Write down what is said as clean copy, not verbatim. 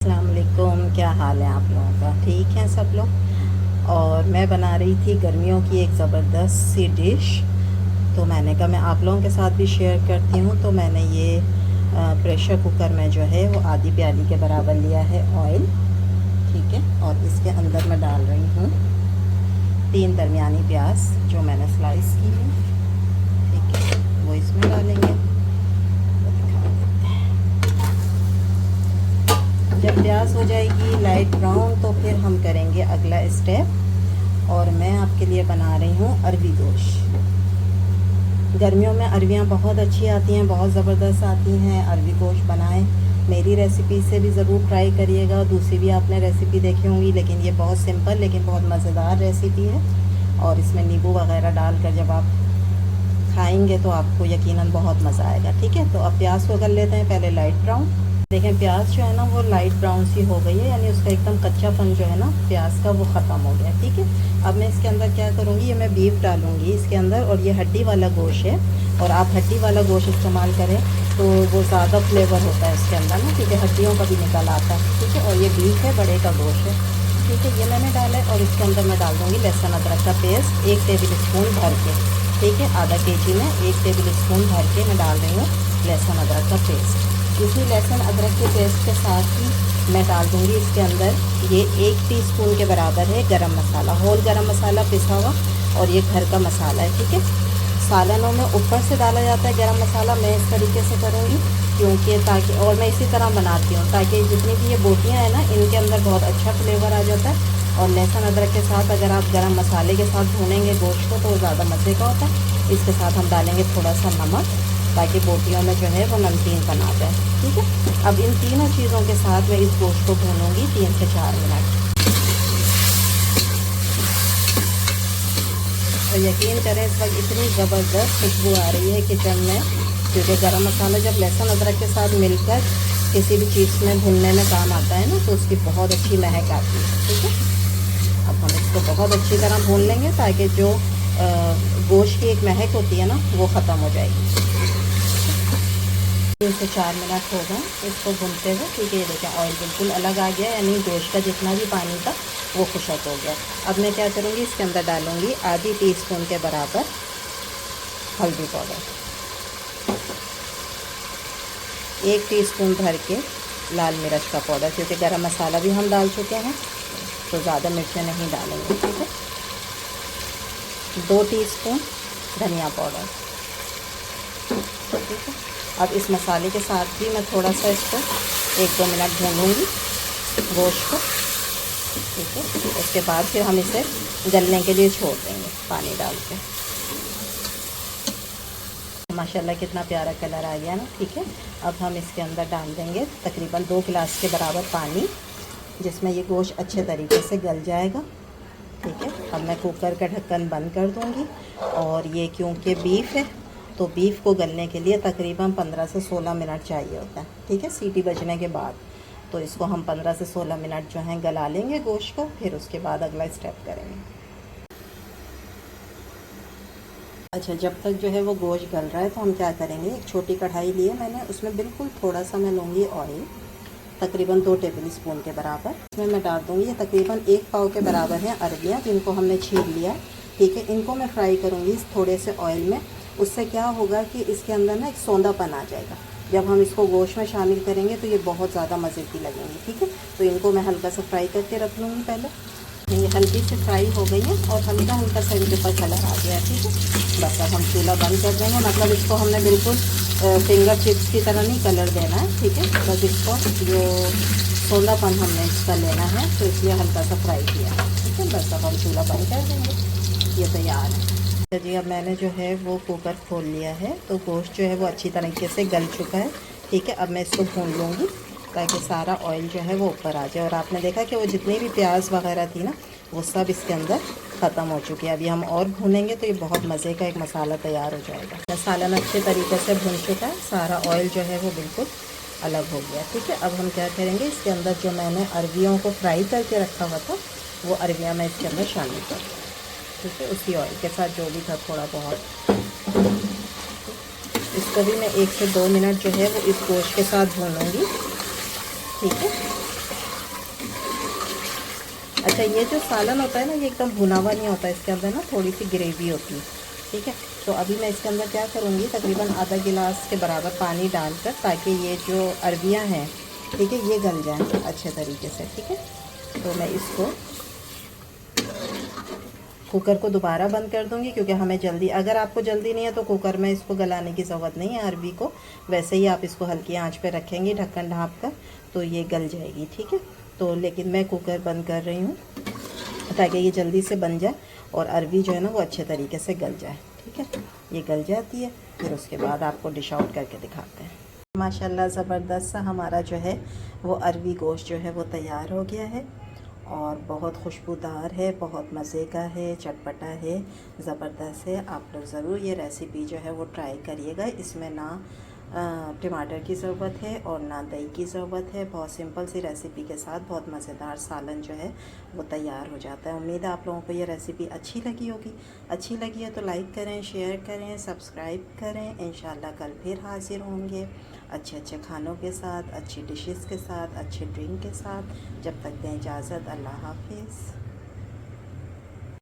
अस्सलाम वालेकुम, क्या हाल है आप लोगों का? ठीक हैं सब लोग। और मैं बना रही थी गर्मियों की एक ज़बरदस्त सी डिश, तो मैंने कहा मैं आप लोगों के साथ भी शेयर करती हूँ। तो मैंने ये प्रेशर कुकर में जो है वो आधी प्याली के बराबर लिया है ऑयल, ठीक है। और इसके अंदर मैं डाल रही हूँ 3 दरमियानी प्याज जो मैंने स्लाइस की है, ठीक है, वो इसमें डालेंगे। जब प्याज हो जाएगी लाइट ब्राउन तो फिर हम करेंगे अगला स्टेप। और मैं आपके लिए बना रही हूँ अरबी गोश्त। गर्मियों में अरबियाँ बहुत अच्छी आती हैं, बहुत ज़बरदस्त आती हैं। अरबी गोश्त बनाएं, मेरी रेसिपी से भी ज़रूर ट्राई करिएगा। दूसरी भी आपने रेसिपी देखी होंगी, लेकिन ये बहुत सिंपल लेकिन बहुत मज़ेदार रेसिपी है। और इसमें नींबू वगैरह डालकर जब आप खाएंगे तो आपको यकीनन बहुत मज़ा आएगा, ठीक है। तो अब प्याज को कर लेते हैं पहले लाइट ब्राउन। देखें प्याज जो है ना वो लाइट ब्राउन सी हो गई है, यानी उसका एकदम कच्चापन जो है ना प्याज का वो ख़त्म हो गया, ठीक है। अब मैं इसके अंदर क्या करूँगी, ये मैं बीफ डालूँगी इसके अंदर। और ये हड्डी वाला गोश्त है, और आप हड्डी वाला गोश्त इस्तेमाल करें तो वो ज़्यादा फ्लेवर होता है इसके अंदर ना, क्योंकि हड्डियों का भी निकल आता है, ठीक है। और ये बीफ है, बड़े का गोश्त है, ठीक है। ये मैंने डाला है। और इसके अंदर मैं डाल दूँगी लहसुन अदरक का पेस्ट 1 टेबल स्पून भर के, ठीक है। आधा केजी में 1 टेबल स्पून भर के मैं डाल रही हूँ लहसुन अदरक का पेस्ट। इसी लहसुन अदरक के पेस्ट के साथ ही मैं डाल दूँगी इसके अंदर ये 1 टीस्पून के बराबर है गरम मसाला, होल गरम मसाला पिसा हुआ, और ये घर का मसाला है, ठीक है। सालनों में ऊपर से डाला जाता है गरम मसाला, मैं इस तरीके से करूँगी क्योंकि ताकि, और मैं इसी तरह बनाती हूँ ताकि जितनी भी ये बोटियाँ हैं ना इनके अंदर बहुत अच्छा फ्लेवर आ जाता है। और लहसुन अदरक के साथ अगर आप गरम मसाले के साथ भूनेंगे गोश्त को तो ज़्यादा मज़े का होता है। इसके साथ हम डालेंगे थोड़ा सा नमक ताकि बोटियों में जो है वो नमकीन बना जाए, ठीक है। अब इन तीनों चीज़ों के साथ मैं इस गोश्त को भूनूंगी 3 से 4 मिनट। और यकीन करें इस वक्त इतनी ज़बरदस्त खुशबू आ रही है किचन में, क्योंकि गरम मसाला जब लहसुन अदरक के साथ मिलकर किसी भी चीज़ में भुनने में काम आता है ना तो उसकी बहुत अच्छी महक आती है, ठीक है। अब हम इसको बहुत अच्छी तरह भून लेंगे ताकि जो गोश्त की एक महक होती है ना वो ख़त्म हो जाएगी। 3 से 4 मिनट हो गए इसको भूनते हुए, ठीक है। ये देखें ऑयल बिल्कुल अलग आ गया, यानी गोश्त का जितना भी पानी था वो खुशक हो गया। अब मैं क्या करूँगी, इसके अंदर डालूँगी आधी टीस्पून के बराबर हल्दी पाउडर, 1 टीस्पून भर के लाल मिर्च का पाउडर, क्योंकि गरम मसाला भी हम डाल चुके हैं तो ज़्यादा मिर्चें नहीं डालेंगे, ठीक है। 2 टीस्पून धनिया पाउडर, ठीक है। अब इस मसाले के साथ भी मैं थोड़ा सा इसको 1-2 मिनट भूनूंगी गोश्त को, ठीक है। उसके बाद फिर हम इसे गलने के लिए छोड़ देंगे पानी डाल के। माशाल्लाह कितना प्यारा कलर आ गया ना, ठीक है। अब हम इसके अंदर डाल देंगे तकरीबन 2 गिलास के बराबर पानी, जिसमें ये गोश्त अच्छे तरीके से गल जाएगा, ठीक है। अब मैं कुकर का ढक्कन बंद कर दूँगी। और ये क्योंकि बीफ है तो बीफ को गलने के लिए तकरीबन 15 से 16 मिनट चाहिए होता है, ठीक है, सीटी बजने के बाद। तो इसको हम 15 से 16 मिनट जो हैं गला लेंगे गोश्त को, फिर उसके बाद अगला स्टेप करेंगे। अच्छा, जब तक जो है वो गोश्त गल रहा है तो हम क्या करेंगे, एक छोटी कढ़ाई लिए मैंने, उसमें बिल्कुल थोड़ा सा मैं लूँगी ऑयल, तकरीबन 2 टेबल स्पून के बराबर। इसमें मैं डाल दूँगी ये तकरीबन 1 पाव के बराबर हैं अरबियाँ, जिनको हमने छील लिया, ठीक है। इनको मैं फ्राई करूँगी थोड़े से ऑयल में। उससे क्या होगा कि इसके अंदर ना एक सौंधापन आ जाएगा, जब हम इसको गोश्त में शामिल करेंगे तो ये बहुत ज़्यादा मज़े की लगेंगी, ठीक है। तो इनको मैं हल्का सा फ्राई करके रख लूँगी पहले। ये हल्की से फ्राई हो गई है और हल्का हल्का सा इनके ऊपर कलर आ गया है, ठीक है। बस अब हम चूल्हा बंद कर देंगे, मतलब इसको हमने बिल्कुल फिंगर चिप्स की तरह नहीं कलर देना है, ठीक है। बस इसको जो सौंधापन हमने इसका लेना है तो इसलिए हल्का सा फ्राई किया, ठीक है। बस अब हम चूल्हा बंद कर देंगे, ये तैयार है। तो जी अब मैंने जो है वो कुकर खोल लिया है, तो गोश्त जो है वो अच्छी तरीके से गल चुका है, ठीक है। अब मैं इसको भून लूँगी ताकि सारा ऑयल जो है वो ऊपर आ जाए। और आपने देखा कि वो जितनी भी प्याज वगैरह थी ना वो सब इसके अंदर ख़त्म हो चुकी है। अभी हम और भूनेंगे तो ये बहुत मज़े का एक मसाला तैयार हो जाएगा। मसाला अच्छे तरीके से भून चुका है, सारा ऑयल जो है वो बिल्कुल अलग हो गया, ठीक है। अब हम क्या करेंगे, इसके अंदर जो मैंने अरबियों को फ्राई करके रखा हुआ था वो अरबियाँ मैं इसके अंदर शामिल कर, ठीक है, उसी ऑयल के साथ जो भी था थोड़ा बहुत। इसको भी मैं 1 से 2 मिनट जो है वो इस गोश्त के साथ भूनूंगी, ठीक है। अच्छा, ये जो सालन होता है ना, ये एकदम भुना हुआ नहीं होता, इसके अंदर ना थोड़ी सी ग्रेवी होती है। ठीक है, तो अभी मैं इसके अंदर क्या करूँगी, तकरीबन आधा गिलास के बराबर पानी डालकर, ताकि ये जो अरबियाँ हैं, ठीक है, ये गल जाएँ अच्छे तरीके से। ठीक है, तो मैं इसको कुकर को दोबारा बंद कर दूंगी, क्योंकि हमें जल्दी, अगर आपको जल्दी नहीं है तो कुकर में इसको गलाने की ज़रूरत नहीं है अरबी को, वैसे ही आप इसको हल्की आंच पे रखेंगे ढक्कन ढाँप कर, तो ये गल जाएगी। ठीक है, तो लेकिन मैं कुकर बंद कर रही हूँ ताकि ये जल्दी से बन जाए और अरबी जो है ना वो अच्छे तरीके से गल जाए। ठीक है, ये गल जाती है, फिर उसके बाद आपको डिश आउट करके दिखाते हैं। माशाल्लाह ज़बरदस्त सा हमारा जो है वो अरबी गोश्त जो है वो तैयार हो गया है और बहुत खुशबूदार है, बहुत मज़े का है, चटपटा है, ज़बरदस्त है। आप लोग ज़रूर ये रेसिपी जो है वो ट्राई करिएगा। इसमें ना टमाटर की ज़रूरत है और ना दही की ज़रूरत है। बहुत सिंपल सी रेसिपी के साथ बहुत मज़ेदार सालन जो है वो तैयार हो जाता है। उम्मीद है आप लोगों को ये रेसिपी अच्छी लगी होगी। अच्छी लगी है तो लाइक करें, शेयर करें, सब्सक्राइब करें। इंशाल्लाह कल फिर हाज़िर होंगे अच्छे अच्छे खानों के साथ, अच्छी डिशेस के साथ, अच्छे ड्रिंक के साथ। जब तक दें इजाज़त, अल्लाह हाफिज़।